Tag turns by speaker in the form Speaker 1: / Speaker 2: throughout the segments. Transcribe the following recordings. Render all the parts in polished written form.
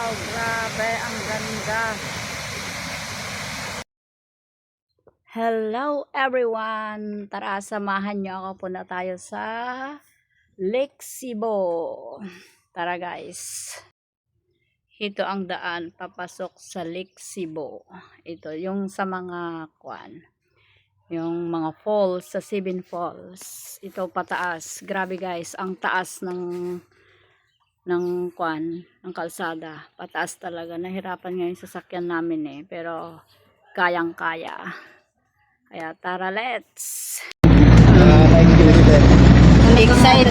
Speaker 1: Wow, grabe, ang ganda. Hello everyone. Tara, samahan niyo ako. Punta tayo sa Lake Cebu. Tara guys. Ito ang daan papasok sa Lake Cebu. Ito yung sa mga yung mga falls, sa Seven Falls. Ito pataas. Grabe guys, ang taas ng ng kalsada. Pataas talaga. Nahirapan nga yung sasakyan namin pero kayang-kaya. Kaya tara, let's! Excited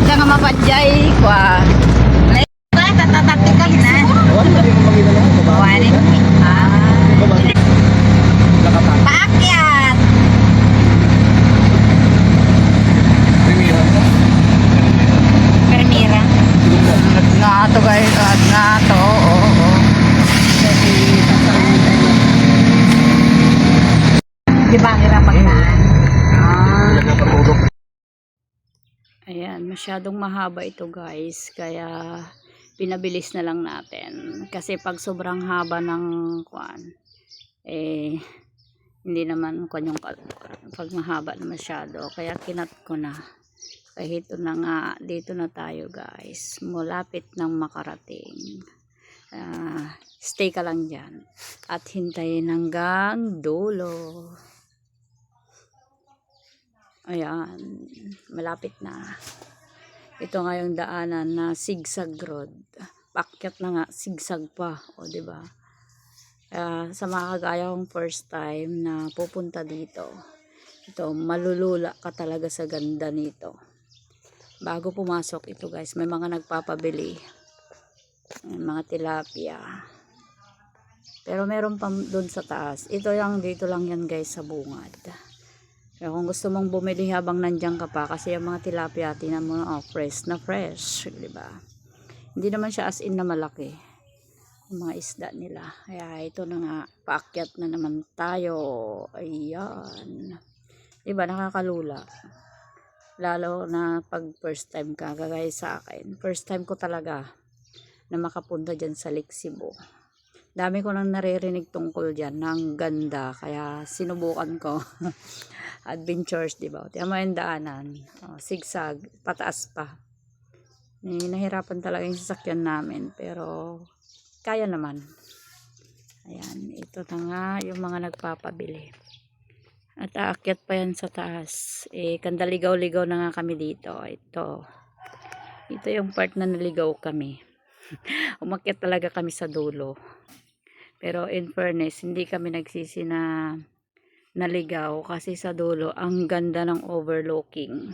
Speaker 1: ka nga mapadjay kwa. Tatataktikal na. Warin. Paakyat. Permira. Nga to guys, nga to. Di ba hirap pagkaan? Ayan, masyadong mahaba ito guys, kaya pinabilis na lang natin. Kasi pag sobrang haba ng hindi naman yung pag mahaba na masyado, kaya kinat ko na. Kahit ito na nga, dito na tayo guys. Malapit nang makarating. Stay ka lang dyan at hintayin hanggang dulo. Ayan, malapit na. Ito nga yung daanan na zigzag road. Pakyat na nga, zigzag pa. O, diba? Sa mga kagaya kong first time na pupunta dito, ito, malulula ka talaga sa ganda nito. Bago pumasok ito guys, may mga nagpapabili. Mga tilapia. Pero meron pa doon sa taas. Ito yung dito lang yan guys sa bungad. Kaya kung gusto mong bumili habang nandiyan ka pa, kasi yung mga tilapia, tinan mo, fresh na fresh, diba? Hindi naman siya as in na malaki. Yung mga isda nila. Kaya ito na nga, paakyat na naman tayo. Ayan. Diba, nakakalula. Lalo na pag first time ka, kagaya sa akin. First time ko talaga na makapunta dyan sa Lake Cebu. Dami ko nang naririnig tungkol dyan, ng ganda, kaya sinubukan ko. Adventures, diba? Tiyan mo yung daanan, zigzag, pataas pa. Nahirapan talaga yung sasakyan namin, pero kaya naman. Ayan, ito na nga yung mga nagpapabili. At aakyat pa yan sa taas. Kandaligaw-ligaw na nga kami dito. Ito yung part na naligaw kami. Umakyat talaga kami sa dulo. Pero in fairness, hindi kami nagsisi na naligaw kasi sa dulo ang ganda ng overlooking.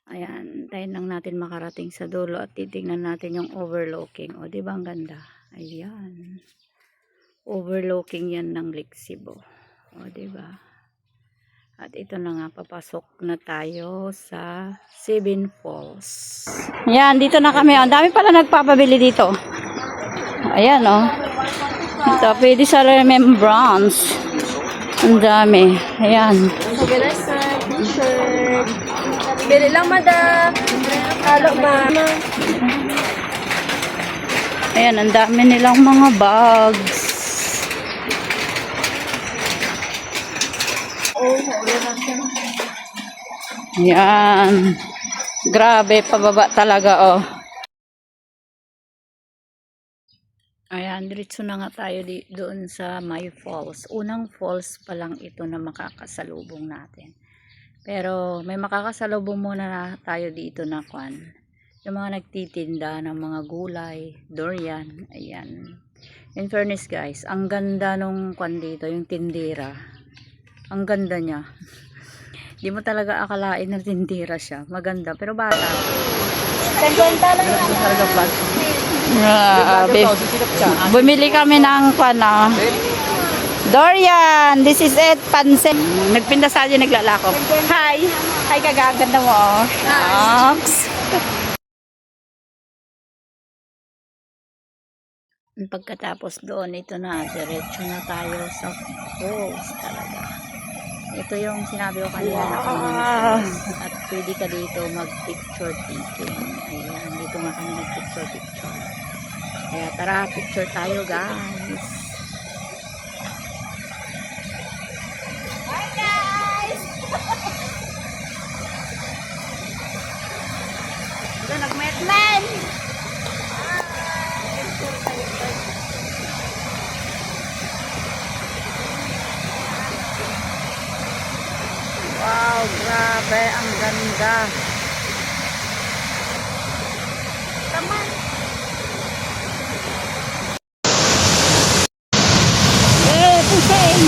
Speaker 1: Ayan, tayo lang natin makarating sa dulo at titingnan natin yung overlooking. O, diba ang ganda? Ayan. Overlooking yan ng Lake Cebu. O, diba? At ito na nga, papasok na tayo sa Seven Falls. Ayan, dito na kami. Ang dami pala nagpapabili dito. Ayan, ito, pwede sa remembrance. Ang dami. Ayan.
Speaker 2: T-shirt. Bili lang, madam. Halo, ma.
Speaker 1: Ayan, ang dami nilang mga bags. Ayan. Grabe, pababa talaga, Ayan, diretso na nga tayo doon sa may falls. Unang falls pa lang ito na makakasalubong natin. Pero may makakasalubong muna na tayo dito na yung mga nagtitinda ng mga gulay, durian, ayan. In fairness guys, ang ganda nung dito, yung tindera. Ang ganda niya. Di mo talaga akalain na tindera siya. Maganda, pero bata. Bumili kami ng Dorian, this is it, pansit. Nagpinda sa akin, naglalako. Hi! Hi, kagaganda mo, Ox. Pagkatapos doon, ito na, diretso na tayo sa falls talaga. Ito yung sinabi ko kanina na at pwede ka dito mag-picture taking. Ayan, dito nga kami nag-picture. Kaya tara, picture tayo guys.
Speaker 2: Hi guys! Ito nag-metman!
Speaker 1: Wow, grabe, ang ganda.
Speaker 2: Taman!
Speaker 1: Pusing!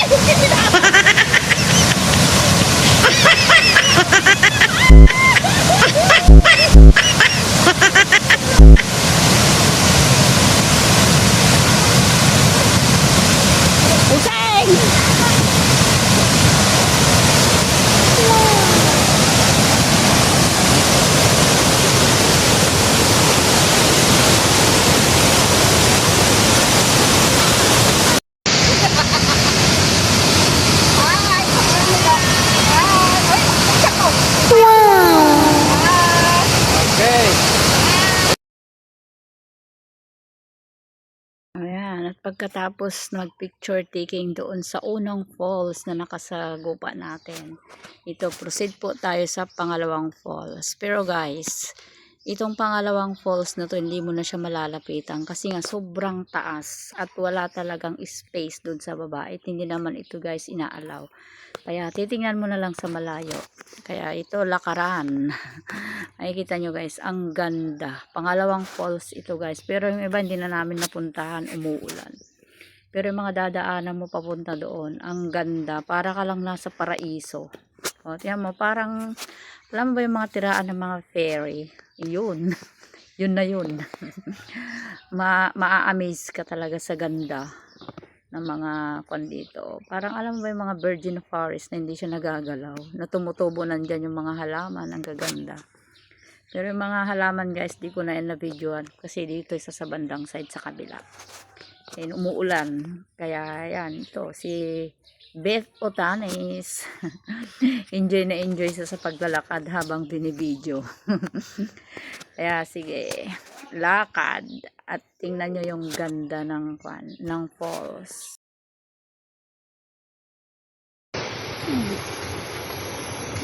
Speaker 1: Pusing! Ayan, at pagkatapos nag-picture taking doon sa unang falls na nakasagupa natin, ito, proceed po tayo sa pangalawang falls. Pero guys, itong pangalawang falls na to, hindi mo na siya malalapitan kasi nga sobrang taas at wala talagang space doon sa baba. At hindi naman ito guys inaalaw. Kaya titingnan mo na lang sa malayo. Kaya ito, lakaran. Makikita nyo guys, ang ganda. Pangalawang falls ito guys. Pero yung iba hindi na namin napuntahan, umuulan. Pero yung mga dadaanan mo papunta doon, ang ganda. Para ka lang nasa paraiso. O, tiyan mo, parang, alam mo ba yung mga tiraan ng mga fairy? Yun. Yun na yun. Ma-amaze ka talaga sa ganda ng mga kwan dito. Parang alam mo ba yung mga virgin forest na hindi siya nagagalaw, na tumutubo nandyan yung mga halaman, ang gaganda. Pero yung mga halaman guys, di ko na yan na-videoan kasi dito isa sa bandang side sa kabila. And umuulan. Kaya yan, ito si Beth Otanes. Enjoy na enjoy sa paglalakad habang binibideo. Kaya sige, lakad at tingnan nyo yung ganda ng falls.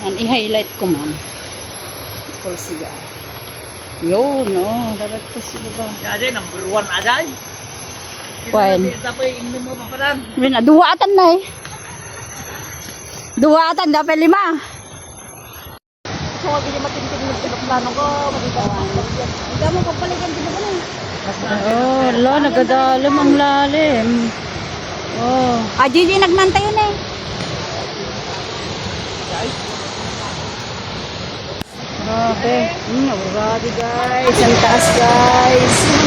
Speaker 1: Yan, i-highlight ko man. Falls siya. Yun, oh, dapat ko sila ba?
Speaker 3: Jadi number 1 ada.
Speaker 1: Kwan.
Speaker 3: Tapi ini mau paparan.
Speaker 1: Rin, duwaatan na eh. Duwaatan, dapat 5.
Speaker 2: So, hindi matintin mo sa plano ko. Hindi mo pagbalikan din ako na.
Speaker 1: Oh, lo, nagadalam ang lalim. Oh.
Speaker 2: Ah, Gigi, nagnantay yun eh.
Speaker 1: Grabe. Grabe guys. Ang taas guys.